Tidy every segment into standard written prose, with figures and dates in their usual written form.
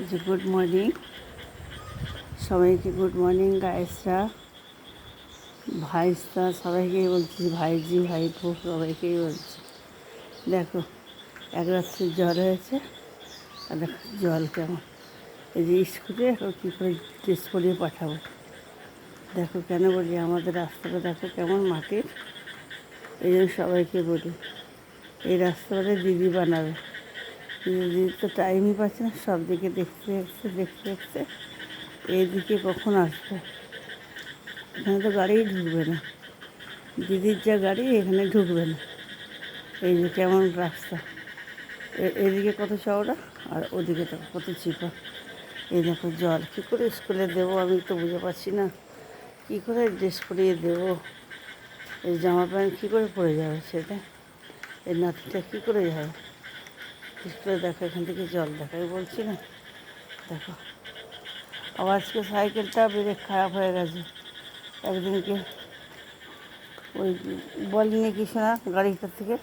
যে good morning সবাইকে, good morning গাইসরা, ভাইসরা সবাইকেই বলছি, ভাইজি ভাইপো সবাইকেই বলছি। দেখো এক রাত্রে জ্বর হয়েছে, আর দেখো জল কেমন। এই যে স্কুলে এখন কী করে ড্রেস পরিয়ে পাঠাবো। দেখো কেন বলি, আমাদের রাস্তাটা দেখো কেমন মাটির। এই জন্য সবাইকে বলি এই রাস্তাটা দিদি বানাবে। দিদি তো টাইমই পাচ্ছে না, সব দিকে দেখতে দেখতে এইদিকে কখন আসবে। এখানে তো গাড়িই ঢুকবে না, দিদির যা গাড়ি এখানে ঢুকবে না। এই যে কেমন রাস্তা, এদিকে কত চওড়া আর ওদিকে তো কত চিপা। এই দেখো জল কী করে স্কুলে দেবো, আমি তো বুঝে পাচ্ছি না কী করে ড্রেস পরিয়ে দেবো। এই জামা প্যান্ট কী করে পরে যাবে সেটা, এই নাতিটা কী করে যাবে স্কুলে। দেখো এখান থেকে জল দেখাই বলছি না। দেখো আবার আজকে সাইকেলটা ব্রেক খারাপ হয়ে গেছে। একদিনকে ওই বলিনি কিছু না গাড়িটার থেকে,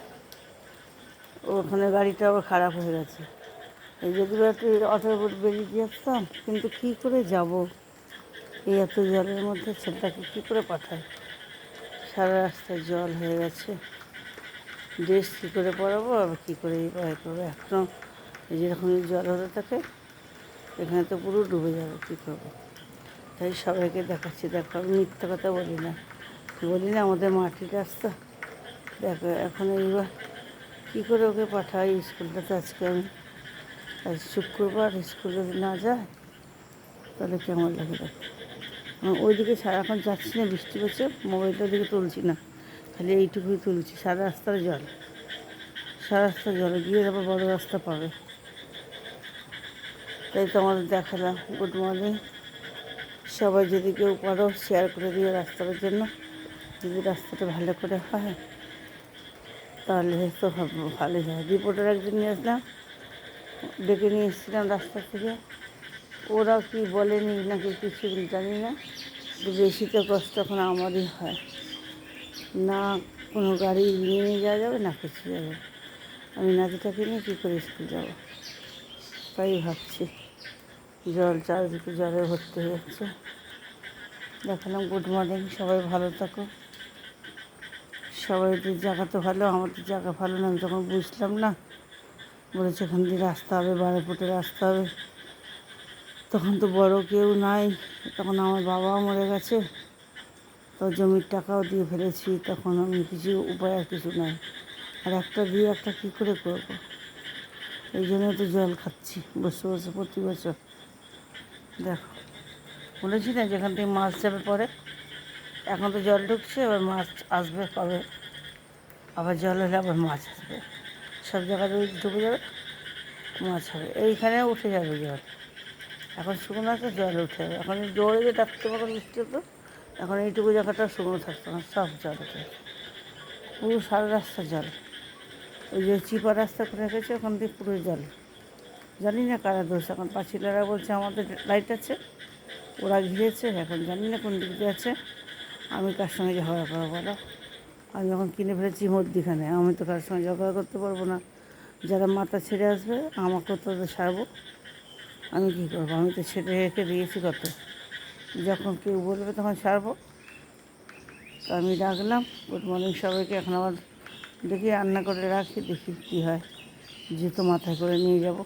ওখানে গাড়িটা আবার খারাপ হয়ে গেছে। এই যেগুলো একটু অটোর উপর বেরিয়ে যাচ্তাম, কিন্তু কী করে যাব এই এত জলের মধ্যে, ছেলেটাকে কী করে পাঠায়। সারা রাস্তায় জল হয়ে গেছে, ড্রেস কী করে পরাবো, আবার কী করে করবো। এখনও যেরকম জল হতে থাকে এখানে তো পুরো ডুবে যাবে, কী করবো। তাই সবাইকে দেখাচ্ছি। দেখো আমি মিথ্যা কথা বলি না, আমাদের মাটির রাস্তা। দেখো এখন এইবার কী করে ওকে পাঠাই স্কুলটাতে। আজকে আমি আজ শুক্রবার, স্কুল যদি না যায় তাহলে কেমন লাগে। দেখো ওইদিকে সারাক্ষণ যাচ্ছি না, বৃষ্টি পড়ছে, মোবাইলটার দিকে তুলছি না, খালি এইটুকুই তুলছি। সারা রাস্তার জল, সারা রাস্তা জলে গিয়ে আবার বড় রাস্তা পাবে। তাই তোমাদের দেখালাম। গুড মর্নিং সবাই, যদি কেউ পারো শেয়ার করে দিও রাস্তাটার জন্য। যদি রাস্তাটা ভালো করে হয় তাহলে তো ভালোই হয়। রিপোর্টার একদিন নিয়ে আসলাম, ডেকে নিয়ে এসেছিলাম রাস্তা থেকে, ওরা কি বলেনি নাকি কিছু জানি না, বেশিতে কষ্ট এখন আমারই হয় না। কোনো গাড়ি নিয়ে যাওয়া যাবে না, কিছু যাবে। আমি নাতিটাকে নিয়ে কী করে স্কুল যাবো, তাই ভাবছি। জল চারিদিকে জলে ভর্তি হয়ে যাচ্ছে। দেখালাম। গুড মর্নিং, সবাই ভালো থাকো। সবাইদের জায়গা তো ভালো, আমাদের জায়গা ভালো না। আমি যখন বুঝলাম না, বলেছে এখান দিয়ে রাস্তা হবে, 12 ফুটের রাস্তা হবে, তখন তো বড় কেউ নাই, তখন আমার বাবাও মরে গেছে, তো জমির টাকাও দিয়ে ফেলেছি, তখন আমি কিছু উপায় আর কিছু নাই। আর একটা দিয়ে একটা কী করে করবো, এই জন্য তো জল খাচ্ছি বসে বসে প্রতি বছর। দেখো বলেছি না যেখান থেকে মাছ যাবে পরে, এখন তো জল ঢুকছে, এবার মাছ আসবে কবে, আবার জল হলে আবার মাছ আসবে, সব জায়গায় ঢুকে যাবে, মাছ হবে। এইখানে উঠে যাবে জল, এখন শুকনো আছে, জল উঠে যাবে। এখন দৌড়ে যে ডাকতে পারো বৃষ্টি হতো, এখন এইটুকু জায়গাটা শুকনো থাকতো না, সব জল উঠে পুরো সারা রাস্তা জল। ওই যে চিপা রাস্তা করে রেখেছে, ওখান থেকে পুরো জল। জানি না কারা দোষ, এখন পাঁচিলারা বলছে আমাদের লাইট আছে, ওরা ঘিরেছে, এখন জানি না কোন দিক দিয়ে আছে। আমি কার সঙ্গে ঝগড়া করবো বলো, আমি যখন কিনে ফেলেছি মধ্যিখানে, আমি তো কার সঙ্গে ঝগড়া করতে পারবো না। যারা মাথা ছেড়ে আসবে আমাকেও তো সারবো, আমি কী করবো। আমি তো ছেড়ে রেখে দিয়েছি কত, যখন কেউ বলবে তখন সারবো। তো আমি রাখলাম। গুড মর্নিং সবাইকে। এখন আবার দেখি রান্না করে রাখি, দেখি কী হয়, যেহেতু মাথায় করে নিয়ে যাব।